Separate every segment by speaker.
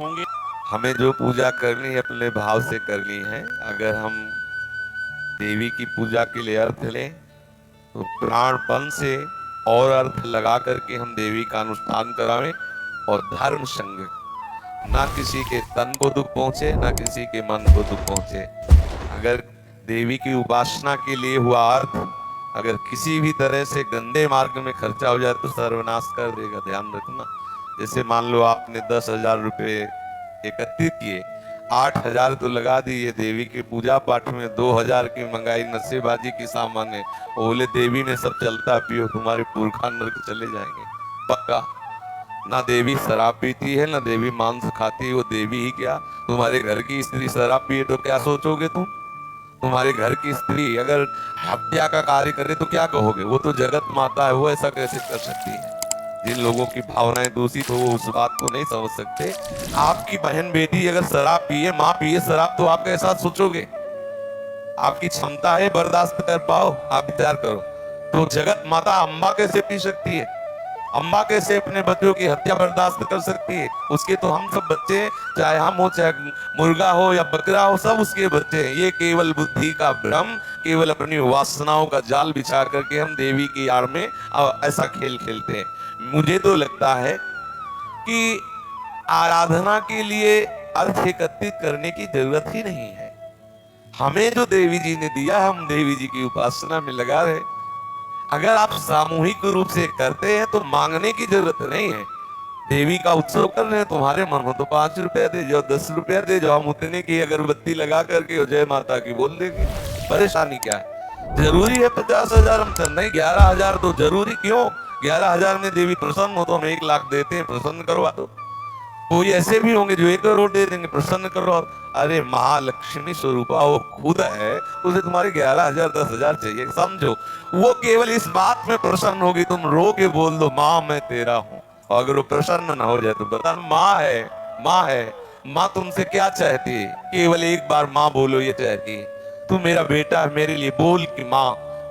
Speaker 1: होंगे।
Speaker 2: हमें जो पूजा करनी है अपने भाव से करनी है। अगर हम देवी की पूजा के लिए अर्थ लें तो प्राणपण से और अर्थ लगा करके हम देवी का अनुष्ठान करावें और धर्म संग, ना किसी के तन को दुख पहुंचे ना किसी के मन को दुख पहुंचे। अगर देवी की उपासना के लिए हुआ अर्थ अगर किसी भी तरह से गंदे मार्ग में खर्चा हो जाए तो सर्वनाश कर देगा, ध्यान रखना। जैसे मान लो आपने 10,000 रुपये एकत्रित किए, 8,000 तो लगा दिए देवी के पूजा पाठ में, 2,000 की मंगाई नशेबाजी की सामान है, बोले देवी ने सब चलता पियो, तुम्हारे पुरखा नरक चले जाएंगे पक्का। ना देवी शराब पीती है ना देवी मांस खाती है, वो देवी ही क्या, तुम्हारे घर की स्त्री शराब पिए तो क्या सोचोगे तुम? तुम्हारे घर की स्त्री अगर हत्या का कार्य करे तो क्या कहोगे? वो तो जगत माता है, वो ऐसा कैसे कर सकती है? जिन लोगों की भावनाएं दूषित हो वो उस बात को नहीं समझ सकते। आपकी बहन बेटी अगर शराब पिए, माँ पिए शराब, तो आप कैसा सोचोगे? आपकी क्षमता है बर्दाश्त कर पाओ? आप विचार करो। तो जगत माता अम्बा कैसे पी सकती है? अम्बा कैसे अपने बच्चों की हत्या बर्दाश्त कर सकती है? उसके तो हम सब बच्चे, चाहे हम हो चाहे मुर्गा हो या बकरा हो, सब उसके बच्चे हैं। ये केवल बुद्धि का भ्रम, केवल अपनी वासनाओं का जाल बिछा करके हम देवी की आड़ में ऐसा खेल खेलते हैं। मुझे तो लगता है कि आराधना के लिए अर्थ एकत्रित करने की जरूरत ही नहीं है। हमें जो देवी जी ने दिया हम देवी जी की उपासना में लगा रहे। अगर आप सामूहिक रूप से करते हैं तो मांगने की जरूरत नहीं है। देवी का उत्सव कर रहे हैं, तुम्हारे मन हो तो 5 रुपया दे जाओ, 10 रुपया दे जाओ, हम उतने की अगरबत्ती लगा करके जय माता की बोल देंगे। परेशानी क्या है? जरूरी है 50,000 हम करना ही? 11,000 तो जरूरी क्यों? 11,000 में देवी प्रसन्न हो तो हम 1 लाख देते हैं, प्रसन्न करवा दो। कोई ऐसे भी होंगे जो 1 करोड़ दे देंगे, प्रसन्न करो। अरे महालक्ष्मी स्वरूपा वो खुद है, उसे तुम्हारे 11,000 10,000 चाहिए, समझो। वो केवल इस बात में प्रसन्न होगी, तुम रो के बोल दो माँ मैं तेरा हूं, और अगर वो प्रसन्न ना हो जाए तो बता माँ है, माँ है। माँ तुमसे क्या चाहती है? केवल एक बार माँ बोलो, ये चाहती है तू मेरा बेटा है, मेरे लिए बोल कि माँ,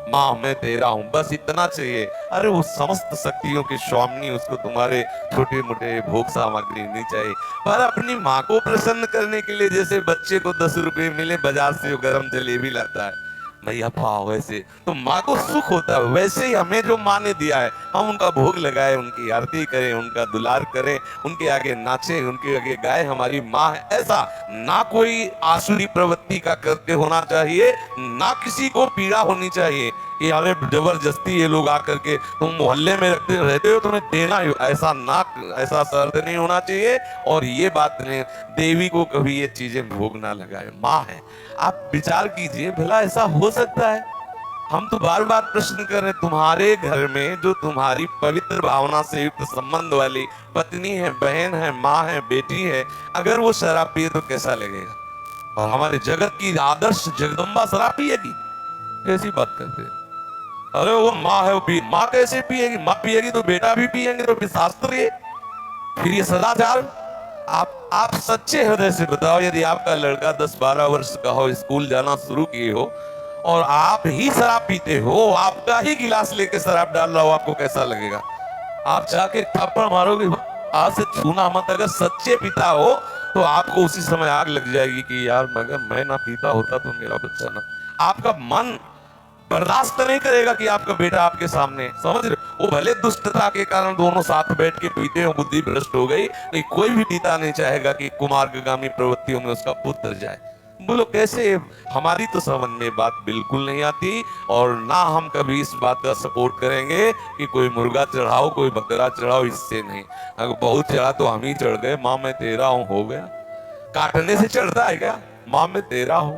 Speaker 2: माँ मैं तेरा हूं, बस इतना चाहिए। अरे वो समस्त शक्तियों की स्वामी, उसको तुम्हारे छोटे मोटे भोग सामग्री नहीं चाहिए। पर अपनी माँ को प्रसन्न करने के लिए, जैसे बच्चे को 10 रुपए मिले बाजार से वो गरम जलेबी लाता है, भैया पाओ, वैसे तो माँ को सुख होता है। वैसे ही हमें जो माँ ने दिया है हम उनका भोग लगाए, उनकी आरती करें, उनका दुलार करें, उनके आगे नाचे, उनके आगे गाए हमारी माँ है। ऐसा ना कोई आसुरी प्रवृत्ति का करते होना चाहिए, ना किसी को पीड़ा होनी चाहिए कि अरे जबरदस्ती ये लोग आकर के तुम मोहल्ले में रहते हो तुम्हें देना ही, ऐसा ना, ऐसा शर्त नहीं होना चाहिए। और ये बात नहीं, देवी को कभी ये चीजें भोग ना लगाए, माँ है। आप विचार कीजिए भला ऐसा हो सकता है? हम तो बार बार प्रश्न कर रहे हैं, तुम्हारे घर में जो तुम्हारी पवित्र भावना से युक्त संबंध वाली पत्नी है, बहन है, माँ है, बेटी है, अगर वो शराब पिए तो कैसा लगेगा? और हमारे जगत की आदर्श जगदम्बा शराब पिएगी? कैसी बात करते हैं? अरे वो माँ है, वो पी, माँ कैसे पिएगी? माँ पिएगी तो बेटा भी पिएंगे, तो फिर शास्त्र है, फिर ये सदाचार। आप सच्चे हृदय से बताओ, यदि आपका लड़का 10-12 वर्ष का हो, स्कूल जाना शुरू किए हो और आप ही शराब पीते हो, आपका ही गिलास लेके शराब डाल रहा हो, आपको कैसा लगेगा? आप जाके थप्पड़ मारोगे, आज से छूना मत। अगर सच्चे पिता हो तो आपको उसी समय आग लग जाएगी कि यार मगर मैं ना पीता होता तो मेरा बच्चा ना। आपका मन बर्दाश्त नहीं करेगा कि आपका बेटा आपके सामने, समझ रहे हो? वो भले दुष्टता के कारण दोनों साथ बैठ के पीते हो, बुद्धि भ्रष्ट हो गई, लेकिन कोई भी पिता नहीं चाहेगा कि कुमार्गामी प्रवृत्तियों में उसका पुत्र जाए। बोलो कैसे? हमारी तो समझ में बात बिल्कुल नहीं आती, और ना हम कभी इस बात का सपोर्ट करेंगे कि कोई मुर्गा चढ़ाओ कोई बकरा चढ़ाओ, इससे नहीं। अगर बहुत चढ़ा तो हम ही चढ़ गए, माँ मैं तेरा हूं, हो गया। काटने से चढ़ता है क्या? माँ मैं तेरा हूं।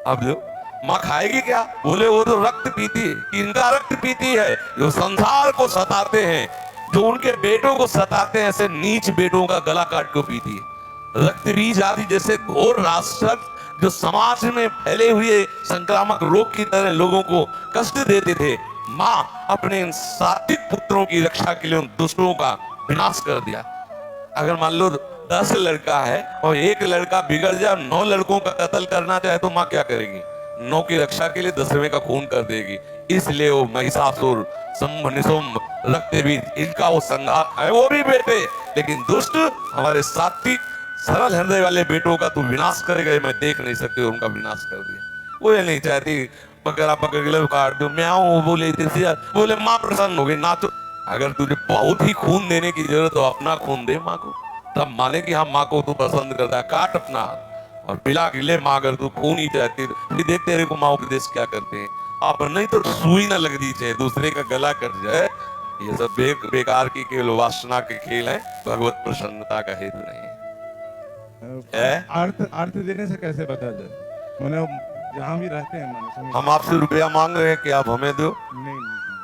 Speaker 2: अब जो माँ खाएगी क्या? बोले वो तो रक्त पीती है। इनका रक्त पीती है जो संसार को सताते हैं, जो उनके बेटों को सताते हैं, ऐसे नीच बेटों का गला काट को पीती है। रक्त बीज आदि जैसे घोर राक्षस जो समाज में फैले हुए संक्रामक रोग की तरह लोगों को कष्ट देते थे, माँ अपने इन सात्विक पुत्रों की रक्षा के लिए उन दुष्टों का विनाश कर दिया। अगर मान लो 10 लड़का है और एक लड़का बिगड़ जाए, 9 लड़कों का कत्ल करना चाहे तो माँ क्या करेगी? 9 की रक्षा के लिए 10वें का खून कर देगी। इसलिए वो महिषासुर, शंभ निशुंभ, रक्तबीज, इनका वो संघात है, वो भी बेटे, लेकिन दुष्ट हमारे सात्विक सरल हृदय वाले बेटों का तू विनाश करेगा, मैं देख नहीं सकती, उनका विनाश कर दिया। वो ये नहीं चाहती बकरा पकड़ के काट दो, म्याऊं बोले जैसे, बोले माँ प्रसन्न हो गई ना। तो अगर तुझे बहुत ही खून देने की जरूरत हो, अपना खून दे माँ को, तब माने कि हाँ माँ को तू पसंद करता है। काट अपना हाथ और पिला के ले माँ, अगर तू खून ही चाहती फिर देख तेरे को माँ उपदेश क्या करते हैं। आप नहीं तो सुई ना लगनी चाहिए, दूसरे का गला कट जाए, ये सब बेकार की केवल वासना के खेल है, भगवत प्रसन्नता का हेतु नहीं है।
Speaker 1: अर्थ अर्थ देने से कैसे बता जाए, मैंने जहाँ भी रहते हैं माने
Speaker 2: हम आपसे रुपया मांग रहे हैं कि आप हमें दो,
Speaker 1: नहीं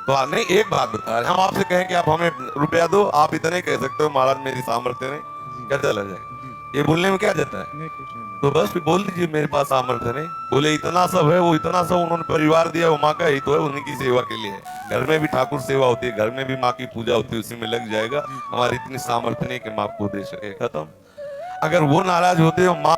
Speaker 2: तो नहीं, एक बात बता रहे, हम आपसे कहें कि आप हमें रुपया दो, आप इतने कह सकते हो महाराज मेरी सामर्थ्य नहीं, क्या चला जाएगा, ये बोलने में क्या जाता है।
Speaker 1: नहीं कुछ नहीं।
Speaker 2: तो बस बोल दीजिए मेरे पास सामर्थ्य नहीं, बोले इतना सब है, वो इतना सब उन्होंने परिवार दिया, वो माँ का ही तो है, उन्हीं की सेवा के लिए है। घर में भी ठाकुर सेवा होती है, घर में भी माँ की पूजा होती है, उसी में लग जाएगा। हमारी इतनी सामर्थ्य नहीं कि माँ को दे सके, खत्म। अगर वो नाराज होते हो माँ